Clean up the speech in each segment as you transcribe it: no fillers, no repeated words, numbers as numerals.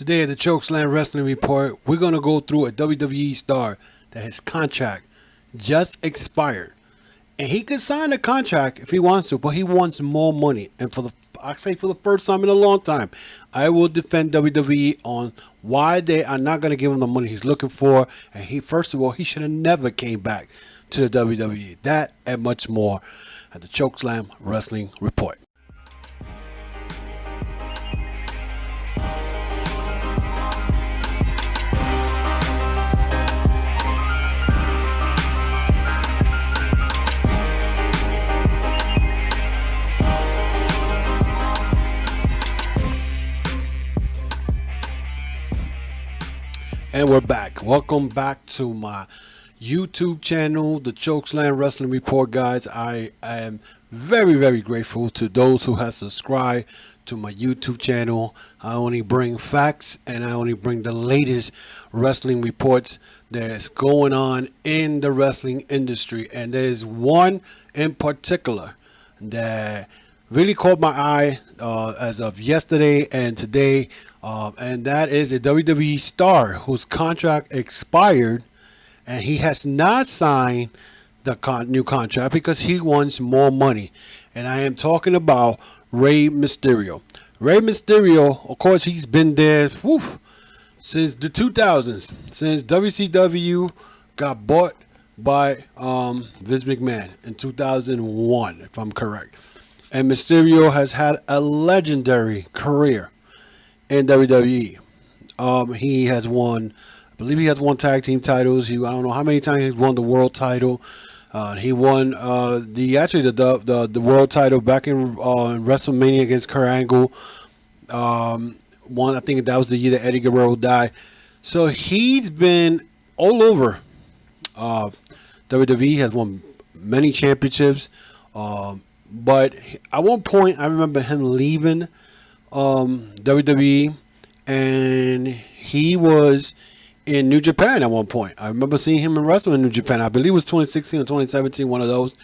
Today at the Chokeslam Wrestling Report, we're going to go through a WWE star that his contract just expired. And he could sign a contract if he wants to, but he wants more money. And for the first time in a long time, I will defend WWE on why they are not going to give him the money he's looking for. And first of all, he should have never came back to the WWE. That and much more at the Chokeslam Wrestling Report. And we're back. Welcome back to my YouTube channel, the Chokeslam Wrestling Report, guys. I am very, very grateful to those who have subscribed to my YouTube channel. I only bring facts and I only bring the latest wrestling reports that's going on in the wrestling industry. And there's one in particular that really caught my eye as of yesterday and today. And that is a WWE star whose contract expired and he has not signed the new contract because he wants more money. And I am talking about Rey Mysterio. Rey Mysterio, of course, he's been there since the 2000s, since WCW got bought by Vince McMahon in 2001, if I'm correct. And Mysterio has had a legendary career in WWE. He has won, I believe he has won tag team titles. I don't know how many times he's won the world title. He won the world title back in WrestleMania against Kurt Angle. I think that was the year that Eddie Guerrero died. So he's been all over WWE. Has won many championships. But at one point, I remember him leaving WWE, and he was in New Japan at one point. I remember seeing him in wrestling in New Japan. I believe it was 2016 or 2017, one of those.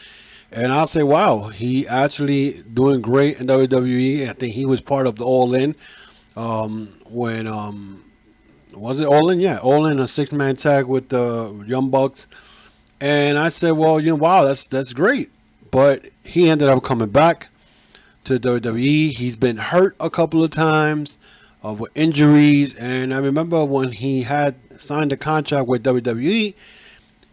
And I'll say, wow, he actually doing great in WWE. I think he was part of the All In when was it All In? Yeah, All In, a 6-man tag with the Young Bucks. And I said, well, wow, that's great. But he ended up coming back to WWE. He's been hurt a couple of times with injuries, and I remember when he had signed a contract with WWE,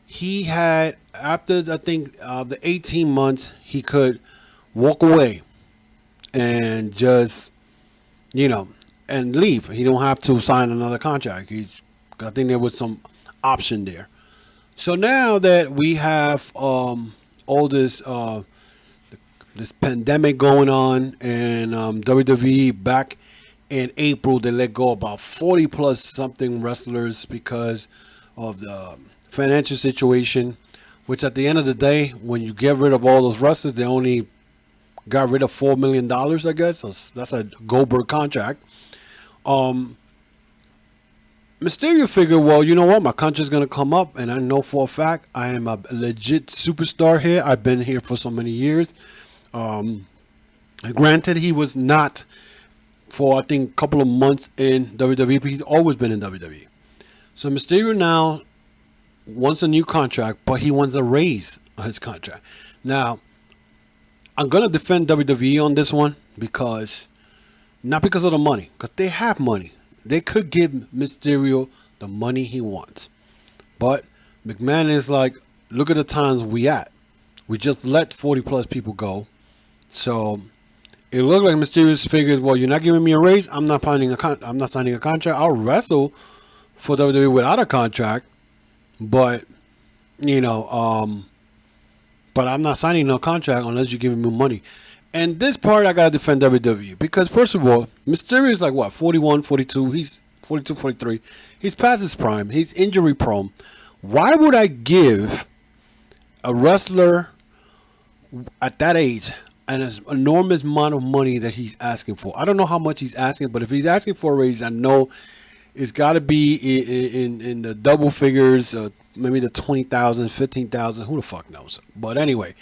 he had, after I think the 18 months, he could walk away and just and leave. He don't have to sign another contract. I think there was some option there. So now that we have all this pandemic going on, and WWE back in April, they let go about 40 plus something wrestlers because of the financial situation, which at the end of the day, when you get rid of all those wrestlers, they only got rid of $4 million, I guess. So that's a Goldberg contract. Mysterio figured, well, you know what? My contract's going to come up, and I know for a fact I am a legit superstar here. I've been here for so many years. Granted, he was not for, I think, a couple of months in WWE, but he's always been in WWE. So Mysterio now wants a new contract, but he wants a raise on his contract. Now, I'm going to defend WWE on this one not because of the money, because they have money. They could give Mysterio the money he wants. But McMahon is like, look at the times we at. We just let 40 plus people go. So it looked like Mysterious figures, well, you're not giving me a raise. I'm not signing a contract. I'll wrestle for WWE without a contract, but but I'm not signing no contract unless you're giving me money. And this part I gotta defend WWE because first of all, Mysterio is like what, 41, 42. He's 42, 43. He's past his prime. He's injury prone. Why would I give a wrestler at that age an enormous amount of money that he's asking for? I don't know how much he's asking, but if he's asking for a raise, I know it's got to be in the double figures, maybe the 20,000, 15,000. Who the fuck knows? But anyway,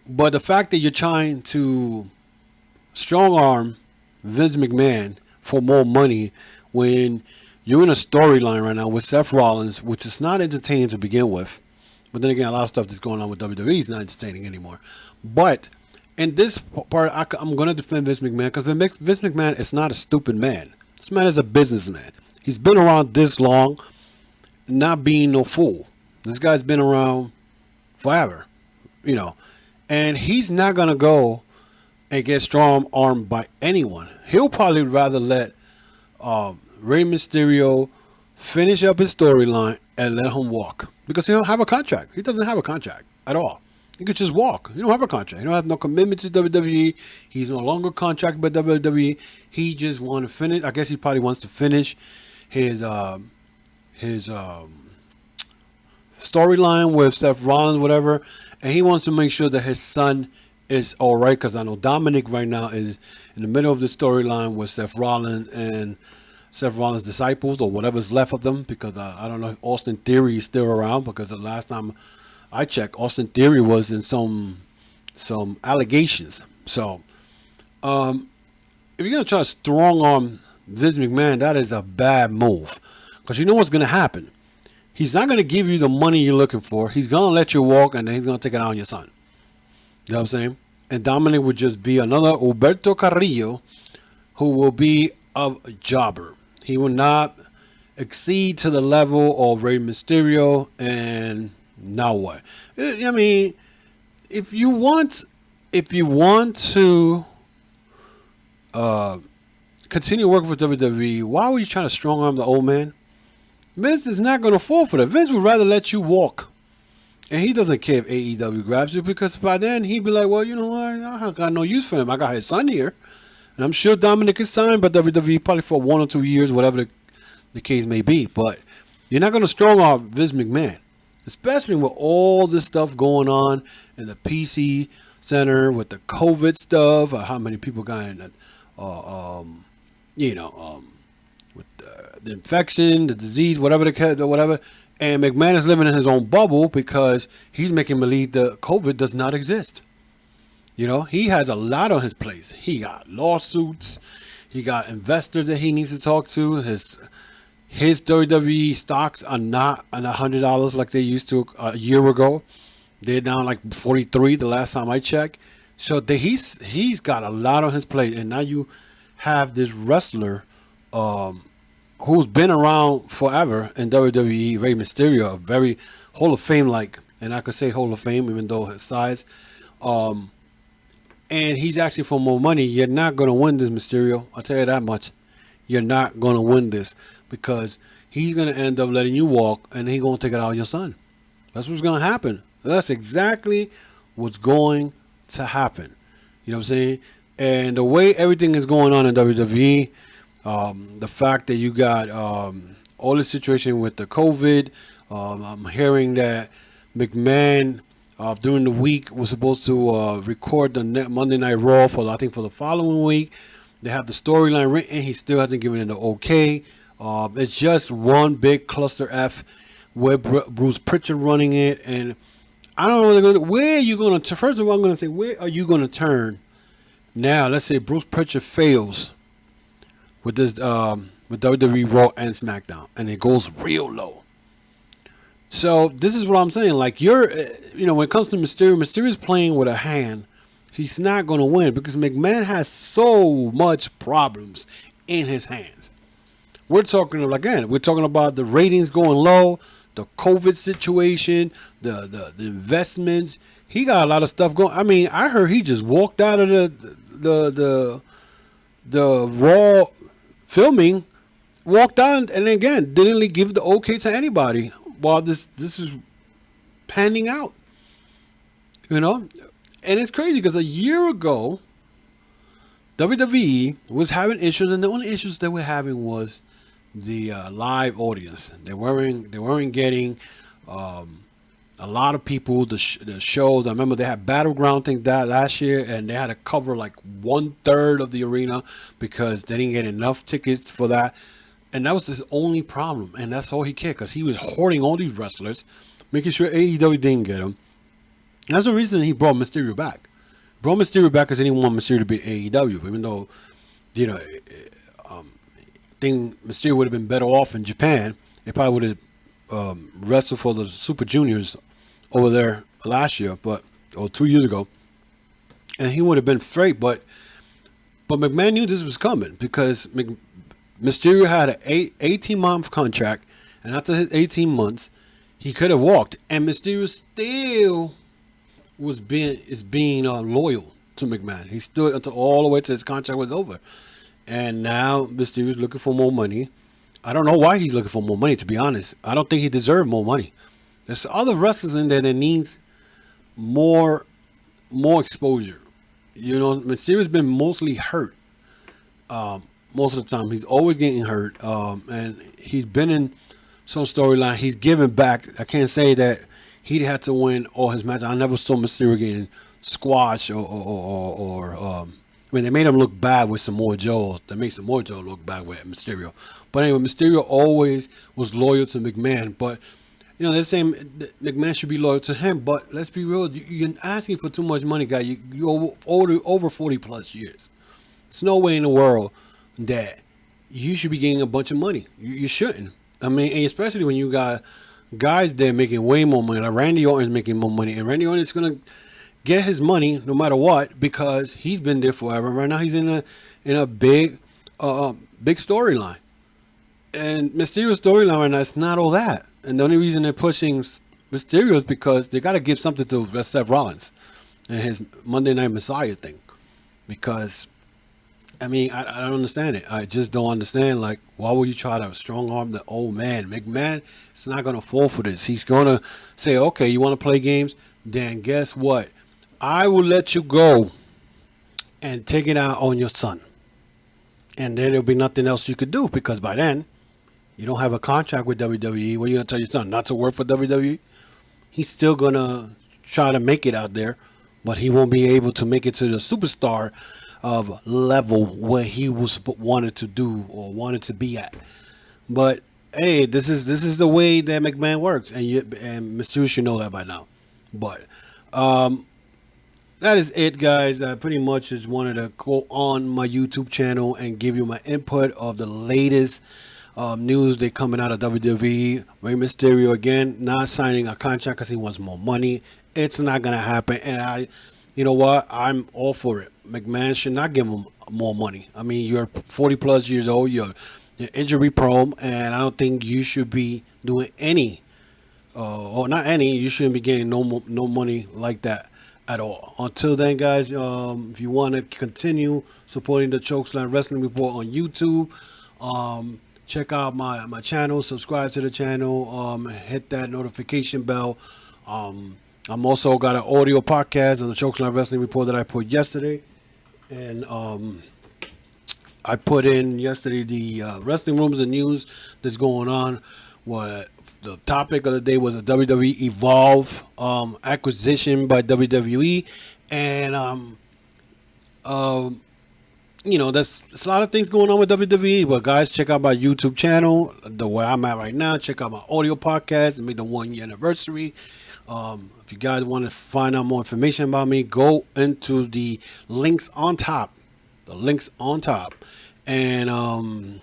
but the fact that you're trying to strong arm Vince McMahon for more money when you're in a storyline right now with Seth Rollins, which is not entertaining to begin with. But then again, a lot of stuff that's going on with WWE is not entertaining anymore. But in this part, I'm going to defend Vince McMahon because Vince McMahon is not a stupid man. This man is a businessman. He's been around this long, not being no fool. This guy's been around forever, you know. And he's not going to go and get strong-armed by anyone. He'll probably rather let Rey Mysterio finish up his storyline and let him walk. Because he don't have a contract. He doesn't have a contract at all. He could just walk. He don't have a contract. He don't have no commitment to WWE. He's no longer contracted by WWE. He just want to finish. I guess he probably wants to finish his storyline with Seth Rollins, whatever. And he wants to make sure that his son is all right. Because I know Dominick right now is in the middle of the storyline with Seth Rollins and Seth Rollins' disciples or whatever's left of them, because I don't know if Austin Theory is still around, because the last time I checked, Austin Theory was in some allegations. So if you're going to try to strong arm Vince McMahon, that is a bad move, because you know what's going to happen. He's not going to give you the money you're looking for. He's going to let you walk, and then he's going to take it out on your son. You know what I'm saying? And Dominic would just be another Alberto Carrillo who will be a jobber. He will not exceed to the level of Rey Mysterio. And now what? I mean, if you want to continue working for WWE, why were you trying to strong arm the old man? Vince is not going to fall for that. Vince would rather let you walk. And he doesn't care if AEW grabs you, because by then he'd be like, well, you know what? I got no use for him. I got his son here. And I'm sure Dominic is signed by WWE probably for 1 or 2 years, whatever the case may be. But you're not going to strong arm Vince McMahon, especially with all this stuff going on in the PC Center with the COVID stuff, or how many people got in that, with the infection, the disease, whatever. And McMahon is living in his own bubble because he's making believe the COVID does not exist. You know, he has a lot on his plate. He got lawsuits. He got investors that he needs to talk to. His WWE stocks are not at $100 like they used to a year ago. They're down like 43 the last time I checked. So he's got a lot on his plate. And now you have this wrestler who's been around forever in WWE, Rey Mysterio, a very Hall of Fame like, and I could say Hall of Fame even though his size. And he's asking for more money. You're not going to win this, Mysterio. I'll tell you that much. You're not going to win this, because he's going to end up letting you walk, and he's going to take it out on your son. That's what's going to happen. That's exactly what's going to happen. You know what I'm saying? And the way everything is going on in WWE, the fact that you got all the situation with the COVID, I'm hearing that McMahon during the week was supposed to record the Monday Night Raw for the following week. They have the storyline written. He still hasn't given it the okay. It's just one big cluster F with Bruce Pritchard running it, and I don't know where are you going to. First of all, I'm going to say, where are you going to turn now? Let's say Bruce Pritchard fails with this with WWE Raw and SmackDown, and it goes real low. So this is what I'm saying. Like, when it comes to Mysterio's playing with a hand. He's not going to win because McMahon has so much problems in his hands. We're talking about the ratings going low, the COVID situation, the investments. He got a lot of stuff going. I mean, I heard he just walked out of the Raw filming, walked out, and again didn't give the okay to anybody while this is panning out. And it's crazy because a year ago, WWE was having issues, and the only issues they were having was the live audience. They weren't getting a lot of people. The shows. I remember they had Battleground thing that last year, and they had to cover like 1/3 of the arena because they didn't get enough tickets for that. And that was his only problem, and that's all he cared, because he was hoarding all these wrestlers, making sure AEW didn't get them. That's the reason he brought Mysterio back. Brought Mysterio back because he didn't want Mysterio to be AEW, even though, think Mysterio would have been better off in Japan. They probably would have wrestled for the Super Juniors over there last year, or 2 years ago, and he would have been straight. But McMahon knew this was coming because Mysterio had an 18-month contract, and after his 18 months, he could have walked, and Mysterio still is being loyal to McMahon. He stood until all the way till his contract was over, and now Mysterio's looking for more money. I don't know why he's looking for more money, to be honest. I don't think he deserves more money. There's other wrestlers in there that needs more exposure. You know, Mysterio's been mostly hurt. Most of the time, he's always getting hurt, and he's been in some storyline. He's giving back. I can't say that he'd had to win all his matches. I never saw Mysterio getting squashed or I mean, they made him look bad with Samoa Joe. They made Samoa Joe look bad with Mysterio. But anyway, Mysterio always was loyal to McMahon. But, you know, they're saying McMahon should be loyal to him. But let's be real. You're asking for too much money, guy. You're over 40 plus years. There's no way in the world that you should be getting a bunch of money. You shouldn't. I mean, and especially when you got guys there making way more money. Like Randy Orton's making more money. And Randy Orton's going to get his money no matter what because he's been there forever. Right now he's in a big storyline, and Mysterio's storyline right now is not all that. And the only reason they're pushing Mysterio is because they got to give something to Seth Rollins and his Monday Night Messiah thing. Because I mean, I don't understand it. I just don't understand. Like, why would you try to strong arm the old man? McMahon is not going to fall for this. He's going to say, okay, you want to play games? Then guess what? I will let you go and take it out on your son. And then there'll be nothing else you could do because by then, you don't have a contract with WWE. What are you going to tell your son? Not to work for WWE? He's still going to try to make it out there, but he won't be able to make it to the superstar of level where he was wanted to do or wanted to be at. But hey, this is the way that McMahon works, and Mysterio should know that by now. But that is it, guys. I pretty much just wanted to go on my YouTube channel and give you my input of the latest news they coming out of WWE. Rey Mysterio again not signing a contract because he wants more money. It's not gonna happen, and you know what? I'm all for it. McMahon should not give him more money. I mean, you're 40 plus years old. You're injury prone, and I don't think you should be doing any, or not any. You shouldn't be getting no money like that at all. Until then, guys, if you want to continue supporting the Chokeslam Wrestling Report on YouTube, check out my channel, subscribe to the channel, hit that notification bell. I'm also got an audio podcast on the Chokeslam Wrestling Report that I put yesterday, and I put in yesterday the wrestling rumors and news that's going on. What the topic of the day was a WWE Evolve acquisition by WWE, and you know, there's a lot of things going on with WWE. But guys, check out my YouTube channel, the where I'm at right now. Check out my audio podcast and make the 1 year anniversary. If you guys want to find out more information about me, go into the links on top. The links on top, and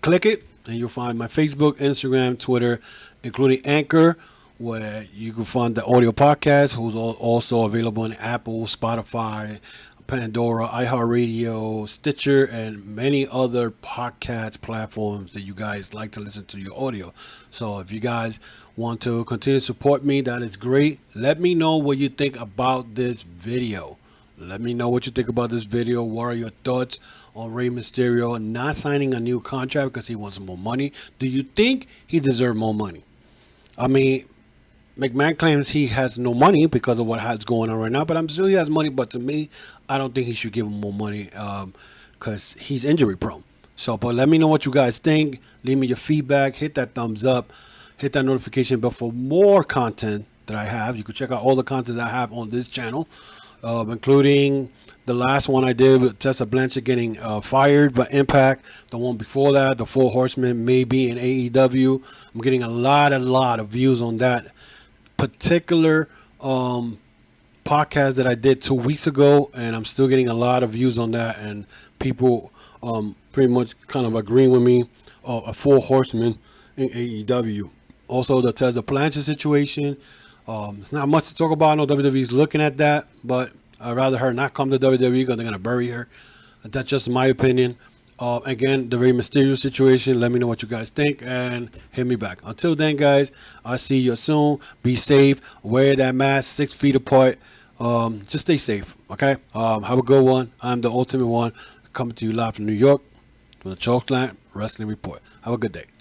click it, and you'll find my Facebook, Instagram, Twitter, including Anchor, where you can find the audio podcast, who's also available on Apple, Spotify, Pandora, iHeartRadio, Stitcher, and many other podcast platforms that you guys like to listen to your audio. So if you guys want to continue to support me, that is great. Let me know what you think about this video. Let me know what you think about this video. What are your thoughts on Rey Mysterio not signing a new contract because he wants more money? Do you think he deserves more money? I mean, McMahon claims he has no money because of what's going on right now, but I'm sure he has money. But to me, I don't think he should give him more money because he's injury prone. So, but let me know what you guys think. Leave me your feedback. Hit that thumbs up. Hit that notification bell for more content that I have. You can check out all the content I have on this channel, including the last one I did with Tessa Blanchard getting fired by Impact. The one before that, the Four Horsemen maybe in AEW. I'm getting a lot of views on that particular podcast that I did 2 weeks ago, and I'm still getting a lot of views on that, and people pretty much kind of agreeing with me. A 4 horsemen in AEW. Also, the Tessa Blanchard situation. It's not much to talk about. I know WWE's looking at that, but I'd rather her not come to WWE because they're going to bury her. That's just my opinion. Again, the Rey Mysterio situation. Let me know what you guys think and hit me back. Until then, guys, I'll see you soon. Be safe. Wear that mask 6 feet apart. Just stay safe, okay? Have a good one. I'm the Ultimate One, coming to you live from New York from the Chalkland Wrestling Report. Have a good day.